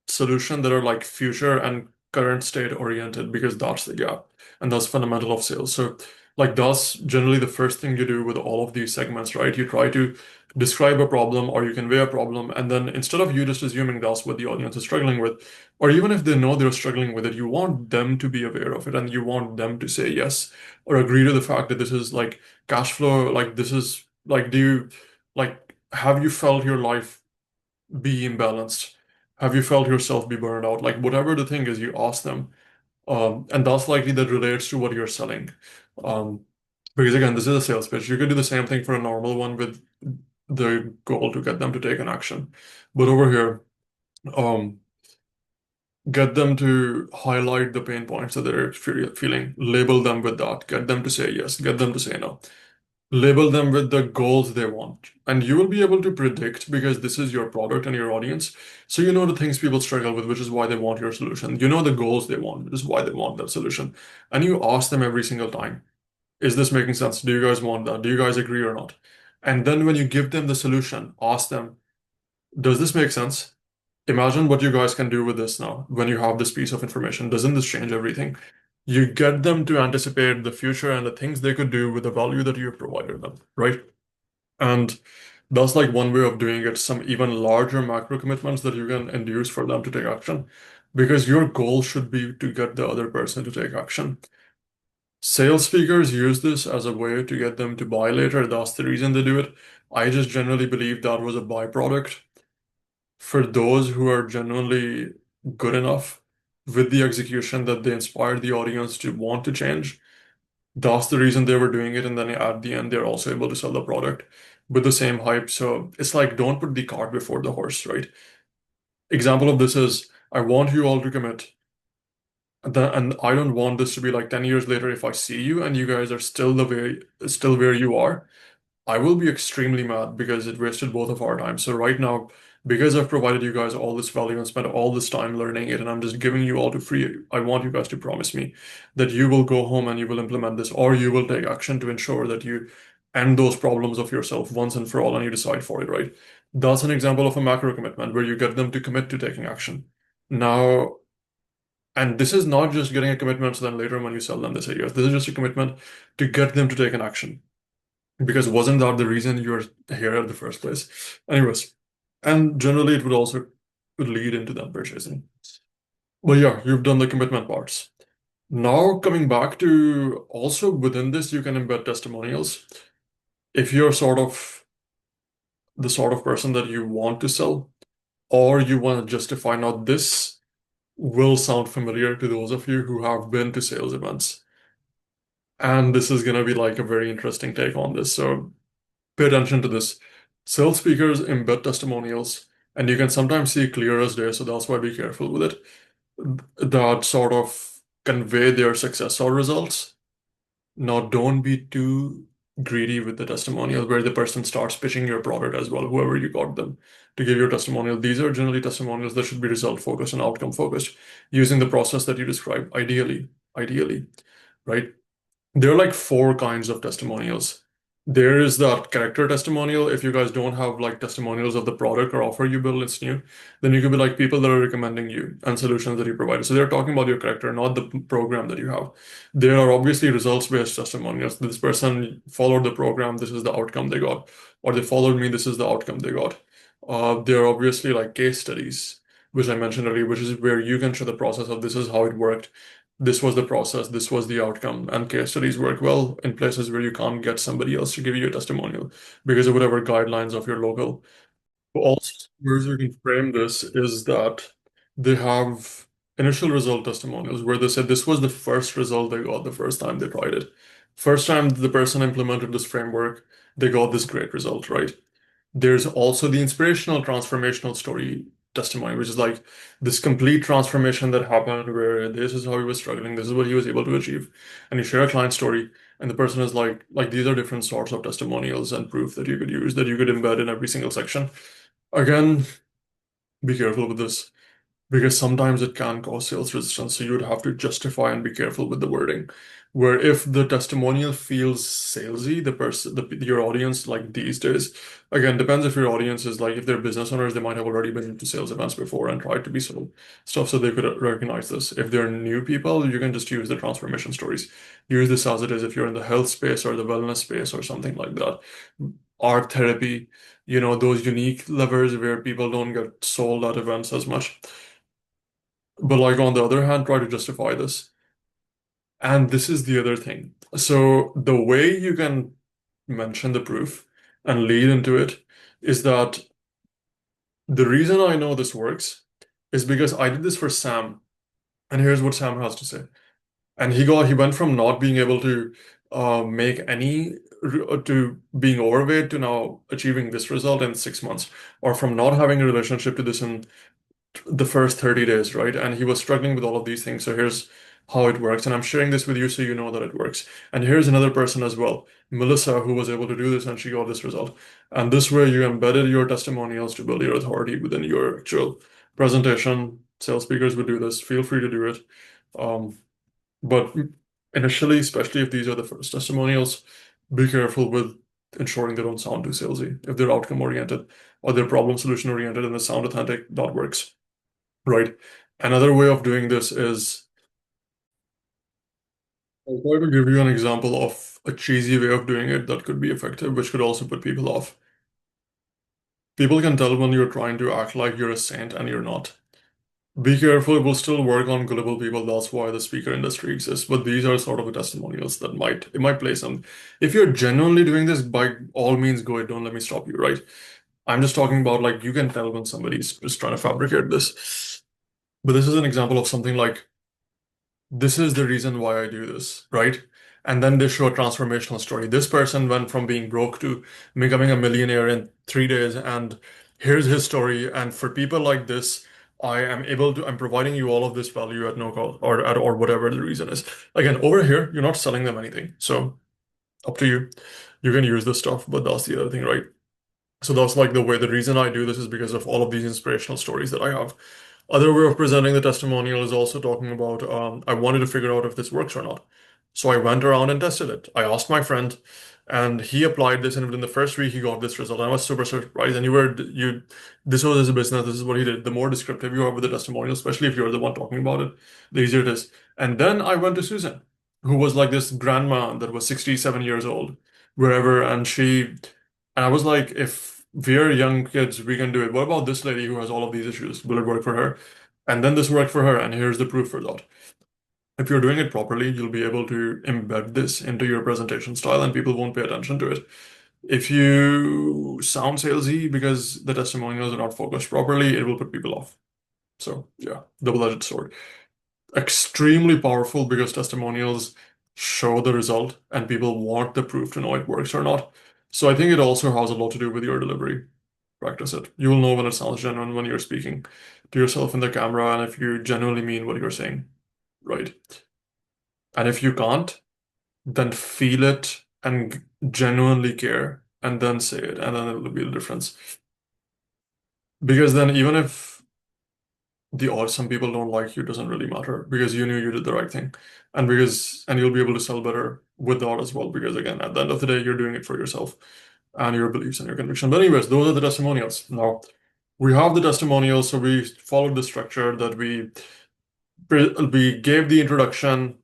solution that are like future and current state oriented because that's the gap and that's fundamental of sales. So like that's generally the first thing you do with all of these segments, right? You try to describe a problem or you convey a problem, and then instead of you just assuming that's what the audience is struggling with, or even if they know they're struggling with it, you want them to be aware of it and you want them to say yes or agree to the fact that this is like cash flow, like this is like, do you like have you felt your life be imbalanced? Have you felt yourself be burned out? Like whatever the thing is, you ask them. And that's likely that relates to what you're selling. Um, because again, this is a sales pitch. You could do the same thing for a normal one with the goal to get them to take an action. But over here, um, get them to highlight the pain points that they're feeling, label them with that, get them to say yes, get them to say no. Label them with the goals they want. And you will be able to predict because this is your product and your audience. So you know the things people struggle with, which is why they want your solution. You know the goals they want, which is why they want that solution. And you ask them every single time, is this making sense? Do you guys want that? Do you guys agree or not? And then when you give them the solution, ask them, does this make sense? Imagine what you guys can do with this now when you have this piece of information. Doesn't this change everything? You get them to anticipate the future and the things they could do with the value that you've provided them, right? And that's like one way of doing it, some even larger macro commitments that you can induce for them to take action. Because your goal should be to get the other person to take action. Sales speakers use this as a way to get them to buy later. That's the reason they do it. I just generally believe that was a byproduct for those who are genuinely good enough with the execution that they inspired the audience to want to change. That's the reason they were doing it. And then at the end, they're also able to sell the product with the same hype. So it's like, don't put the cart before the horse, right? Example of this is, I want you all to commit. And I don't want this to be like 10 years later, if I see you and you guys are still where you are, I will be extremely mad because it wasted both of our time. So right now, because I've provided you guys all this value and spent all this time learning it, and I'm just giving you all to free, I want you guys to promise me that you will go home and you will implement this, or you will take action to ensure that you end those problems of yourself once and for all, and you decide for it, right? That's an example of a macro commitment where you get them to commit to taking action. Now, and this is not just getting a commitment so then later when you sell them, they say yes. This is just a commitment to get them to take an action. Because wasn't that the reason you're here at the first place? Anyways, and generally it would also would lead into them purchasing. But yeah, you've done the commitment parts. Now coming back to also within this, you can embed testimonials. If you're sort of the sort of person that you want to sell, or you want to justify now this will sound familiar to those of you who have been to sales events. And this is going to be like a very interesting take on this. So pay attention to this. Sales speakers embed testimonials, and you can sometimes see clear as day, so that's why be careful with it. That sort of convey their success or results. Now, don't be too greedy with the testimonial where the person starts pitching your product as well, whoever you got them to give your testimonial. These are generally testimonials that should be result focused and outcome focused, using the process that you described, ideally, right? There are like four kinds of testimonials. There is that character testimonial. If you guys don't have like testimonials of the product or offer you build, it's new, then you could be like people that are recommending you and solutions that you provide. So they're talking about your character, not the program that you have. There are obviously results-based testimonials. This person followed the program, this is the outcome they got. Or they followed me, this is the outcome they got. There are obviously like case studies, which I mentioned earlier, which is where you can show the process of this is how it worked, this was the process, this was the outcome. And case studies work well in places where you can't get somebody else to give you a testimonial because of whatever guidelines of your local. Also, where you can frame this is that they have initial result testimonials where they said this was the first result they got the first time they tried it. First time the person implemented this framework, they got this great result, right? There's also the inspirational transformational story testimony, which is like this complete transformation that happened where this is how he was struggling, this is what he was able to achieve. And you share a client story, and the person is like these are different sorts of testimonials and proof that you could use, that you could embed in every single section. Again, be careful with this because sometimes it can cause sales resistance. So you would have to justify and be careful with the wording. Where if the testimonial feels salesy, your audience like these days, again, depends if your audience is like if they're business owners, they might have already been to sales events before and tried to be sold stuff, so they could recognize this. If they're new people, you can just use the transformation stories. Use this as it is if you're in the health space or the wellness space or something like that. Art therapy, those unique levers where people don't get sold at events as much. But like on the other hand, try to justify this. And this is the other thing. So the way you can mention the proof and lead into it is that the reason I know this works is because I did this for Sam, and here's what Sam has to say. And he went from not being able to make any to being overweight to now achieving this result in 6 months, or from not having a relationship to this in the first 30 days, right? And he was struggling with all of these things. So here's how it works. And I'm sharing this with you so you know that it works. And here's another person as well, Melissa, who was able to do this and she got this result. And this way you embedded your testimonials to build your authority within your actual presentation. Sales speakers would do this. Feel free to do it. Um, but initially, especially if these are the first testimonials, be careful with ensuring they don't sound too salesy. If they're outcome oriented or they're problem solution oriented and they sound authentic, that works. Right. Another way of doing this is I'll try to give you an example of a cheesy way of doing it that could be effective, which could also put people off. People can tell when you're trying to act like you're a saint and you're not. Be careful, it will still work on gullible people. That's why the speaker industry exists. But these are sort of testimonials that might play some. If you're genuinely doing this, by all means go it. Don't let me stop you, right? I'm just talking about like you can tell when somebody's just trying to fabricate this. But this is an example of something like this is the reason why I do this, right? And then they show a transformational story. This person went from being broke to becoming a millionaire in 3 days, and here's his story. And for people like this, I'm providing you all of this value at no cost or whatever the reason is. Again, over here, you're not selling them anything. So up to you. You can use this stuff, but that's the other thing, right? So that's like the reason I do this is because of all of these inspirational stories that I have. Other way of presenting the testimonial is also talking about I wanted to figure out if this works or not. So I went around and tested it. I asked my friend, and he applied this, and within the first week he got this result. I was super surprised. And this was his business. This is what he did. The more descriptive you are with the testimonial, especially if you're the one talking about it, the easier it is. And then I went to Susan, who was like this grandma that was 67 years old, wherever, and I was like, if we're young kids, we can do it. What about this lady who has all of these issues? Will it work for her? And then this worked for her, and here's the proof for that. If you're doing it properly, you'll be able to embed this into your presentation style, and people won't pay attention to it. If you sound salesy because the testimonials are not focused properly, it will put people off. So, yeah, double-edged sword. Extremely powerful because testimonials show the result, and people want the proof to know it works or not. So, I think it also has a lot to do with your delivery. Practice it. You will know when it sounds genuine when you're speaking to yourself in the camera and if you genuinely mean what you're saying, right? And if you can't, then feel it and genuinely care and then say it, and then it will be the difference. Because then, even if the odds, some people don't like you, doesn't really matter because you knew you did the right thing. And you'll be able to sell better with that as well. Because again, at the end of the day, you're doing it for yourself and your beliefs and your conviction. But anyways, those are the testimonials. Now, we have the testimonials, so we followed the structure that we gave the introduction,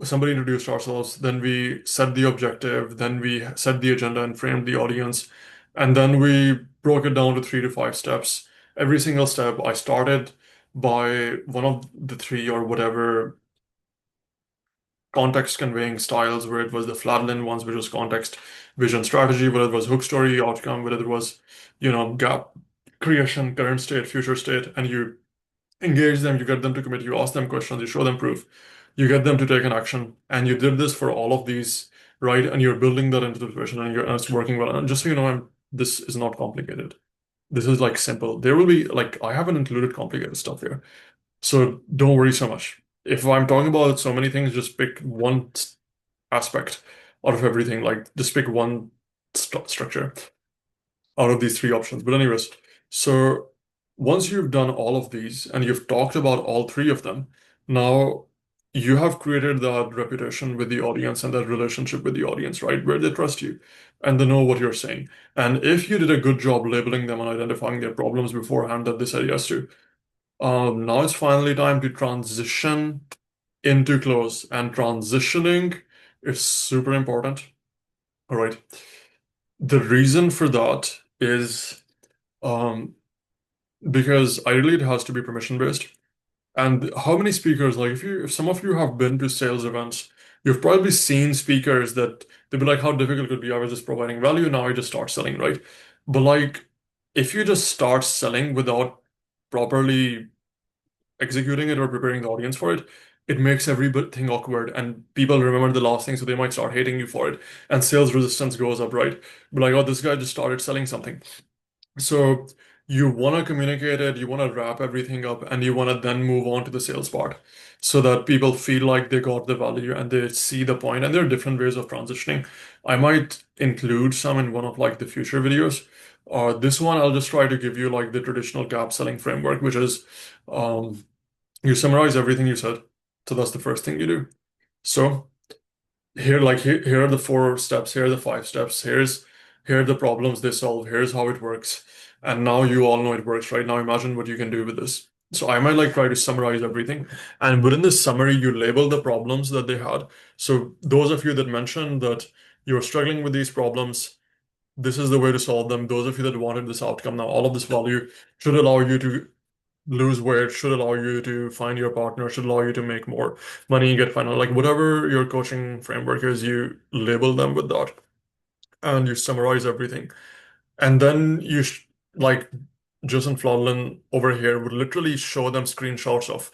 somebody introduced ourselves, then we set the objective, then we set the agenda and framed the audience, and then we broke it down to 3 to 5 steps. Every single step, I started by one of the three or whatever context conveying styles, where it was the flatland ones, which was context, vision, strategy, whether it was hook story, outcome, whether it was, gap creation, current state, future state, and you engage them, you get them to commit, you ask them questions, you show them proof, you get them to take an action, and you did this for all of these, right? And you're building that into the vision, and it's working well. And just so you know, this is not complicated. This is like simple. There will be like I haven't included complicated stuff here, so don't worry so much. If I'm talking about so many things, just pick one aspect out of everything. Like just pick one structure out of these three options. But anyways, so once you've done all of these and you've talked about all three of them, now you have created that reputation with the audience and that relationship with the audience, right? Where they trust you and they know what you're saying. And if you did a good job labeling them and identifying their problems beforehand that they said yes to, now it's finally time to transition into close. And transitioning is super important. All right. The reason for that is um, because ideally it has to be permission based. And how many speakers, like if some of you have been to sales events, you've probably seen speakers that they'll be like, how difficult could it be? I was just providing value, now I just start selling, right? But like if you just start selling without properly executing it or preparing the audience for it, it makes everything awkward and people remember the last thing, so they might start hating you for it. And sales resistance goes up, right? But like, oh, this guy just started selling something. So you want to communicate it, you want to wrap everything up, and you want to then move on to the sales part so that people feel like they got the value and they see the point. And there are different ways of transitioning. I might include some in one of like the future videos. This one, I'll just try to give you like the traditional gap selling framework, which is um, you summarize everything you said. So that's the first thing you do. So here are the 4 steps, here are the 5 steps, here are the problems they solve, here's how it works. And now you all know it works, right? Now imagine what you can do with this. So I might like try to summarize everything. And within this summary, you label the problems that they had. So those of you that mentioned that you're struggling with these problems, this is the way to solve them. Those of you that wanted this outcome, now all of this value should allow you to lose weight, should allow you to find your partner, should allow you to make more money, get final, like whatever your coaching framework is, you label them with that and you summarize everything. And then like Jason Flodlin over here would literally show them screenshots of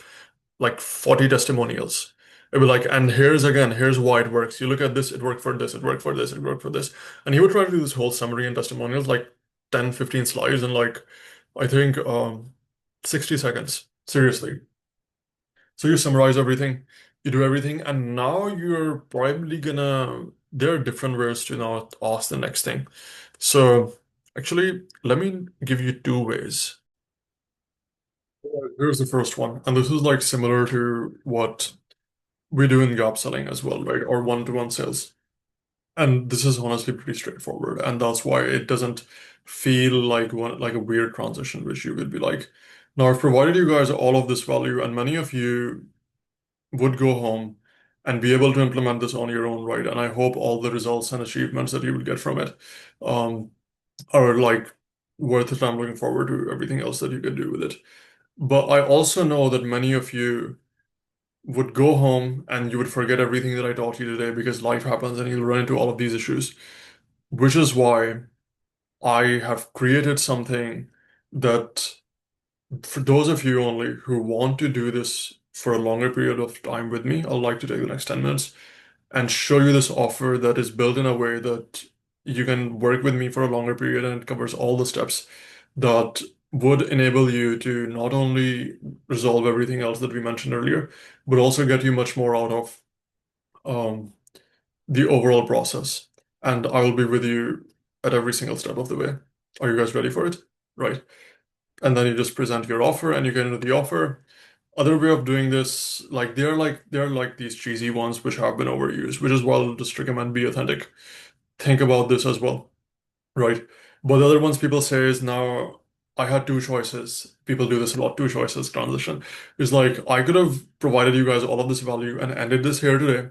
like 40 testimonials. It would be like, and here's why it works. You look at this, it worked for this, it worked for this, it worked for this. And he would try to do this whole summary and testimonials, like 10, 15 slides and like, I think 60 seconds. Seriously. So you summarize everything, you do everything, and now you're probably gonna, there are different ways to now ask the next thing. So Actually, let me give you two ways. Here's the first one, and this is like similar to what we do in gap selling as well, right? Or one-to-one sales. And this is honestly pretty straightforward, and that's why it doesn't feel like like a weird transition, which you would be like, now I've provided you guys all of this value, and many of you would go home and be able to implement this on your own, right? And I hope all the results and achievements that you will get from it um, are like worth it. I'm looking forward to everything else that you can do with it. But I also know that many of you would go home and you would forget everything that I taught you today because life happens and you'll run into all of these issues, which is why I have created something that for those of you only who want to do this for a longer period of time with me, I'd like to take the next 10 minutes and show you this offer that is built in a way that you can work with me for a longer period and it covers all the steps that would enable you to not only resolve everything else that we mentioned earlier, but also get you much more out of um, the overall process. And I will be with you at every single step of the way. Are you guys ready for it? Right. And then you just present your offer and you get into the offer. Other way of doing this, like they're like these cheesy ones which have been overused, which is why I'll just recommend be authentic. Think about this as well, right? But the other ones people say is now I had two choices. People do this a lot, two choices transition. It's like I could have provided you guys all of this value and ended this here today.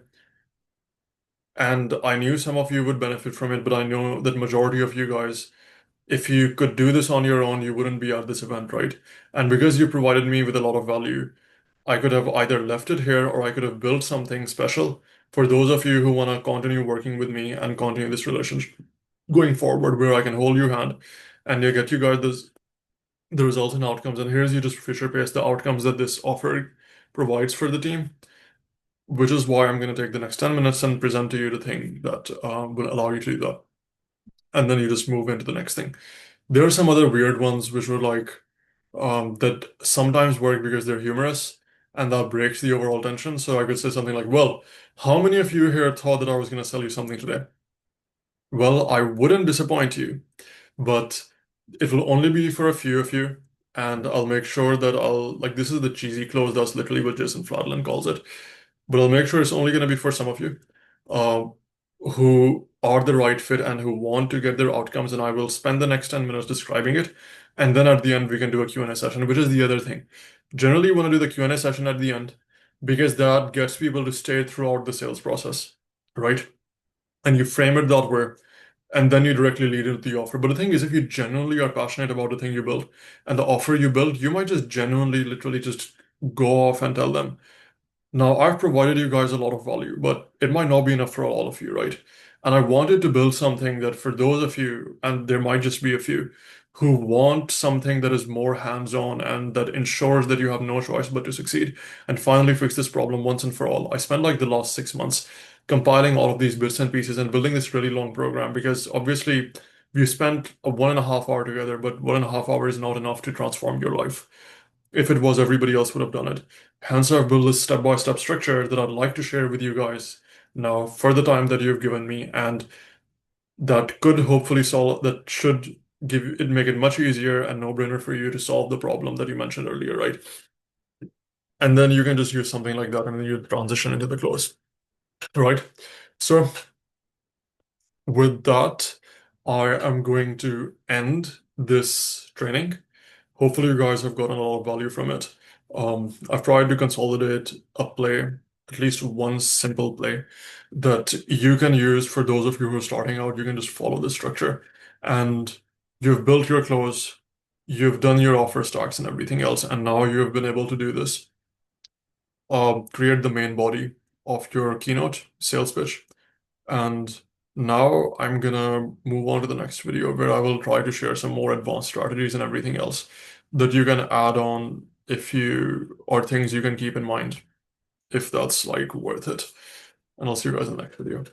And I knew some of you would benefit from it, but I know that majority of you guys, if you could do this on your own, you wouldn't be at this event, right? And because you provided me with a lot of value, I could have either left it here or I could have built something special for those of you who want to continue working with me and continue this relationship going forward, where I can hold your hand and you get you guys the results and outcomes. And here's you just Fisher paste the outcomes that this offer provides for the team, which is why I'm going to take the next 10 minutes and present to you the thing that will allow you to do that. And then you just move into the next thing. There are some other weird ones which were like that sometimes work because they're humorous and that breaks the overall tension. So I could say something like, well, how many of you here thought that I was going to sell you something today? Well, I wouldn't disappoint you, but it will only be for a few of you. And I'll make sure that I'll, like, this is the cheesy close. That's literally what Jason Fladlin calls it. But I'll make sure it's only going to be for some of you uh, who are the right fit and who want to get their outcomes. And I will spend the next 10 minutes describing it. And then at the end, we can do a Q&A session, which is the other thing. Generally, you want to do the Q&A session at the end because that gets people to stay throughout the sales process, right? And you frame it that way, and then you directly lead into the offer. But the thing is, if you genuinely are passionate about the thing you built and the offer you built, you might just genuinely, literally just go off and tell them, now, I've provided you guys a lot of value, but it might not be enough for all of you, right? And I wanted to build something that for those of you, and there might just be a few, who want something that is more hands-on and that ensures that you have no choice but to succeed and finally fix this problem once and for all. I spent like the last 6 months compiling all of these bits and pieces and building this really long program because obviously we spent a 1.5 hour together, but 1.5 hour is not enough to transform your life. If it was, everybody else would have done it. Hence, I've built this step-by-step structure that I'd like to share with you guys now for the time that you've given me, and that could hopefully solve, that should give it, make it much easier and no-brainer for you to solve the problem that you mentioned earlier, right? And then you can just use something like that and then you transition into the close, right? So with that, I am going to end this training. Hopefully, you guys have gotten a lot of value from it. I've tried to consolidate a play, at least one simple play that you can use for those of you who are starting out. You can just follow the structure and you've built your close, you've done your offer stacks and everything else, and now you have been able to do this. Create the main body of your keynote sales pitch. And now I'm gonna move on to the next video where I will try to share some more advanced strategies and everything else that you can add on if you, or things you can keep in mind if that's like worth it. And I'll see you guys in the next video.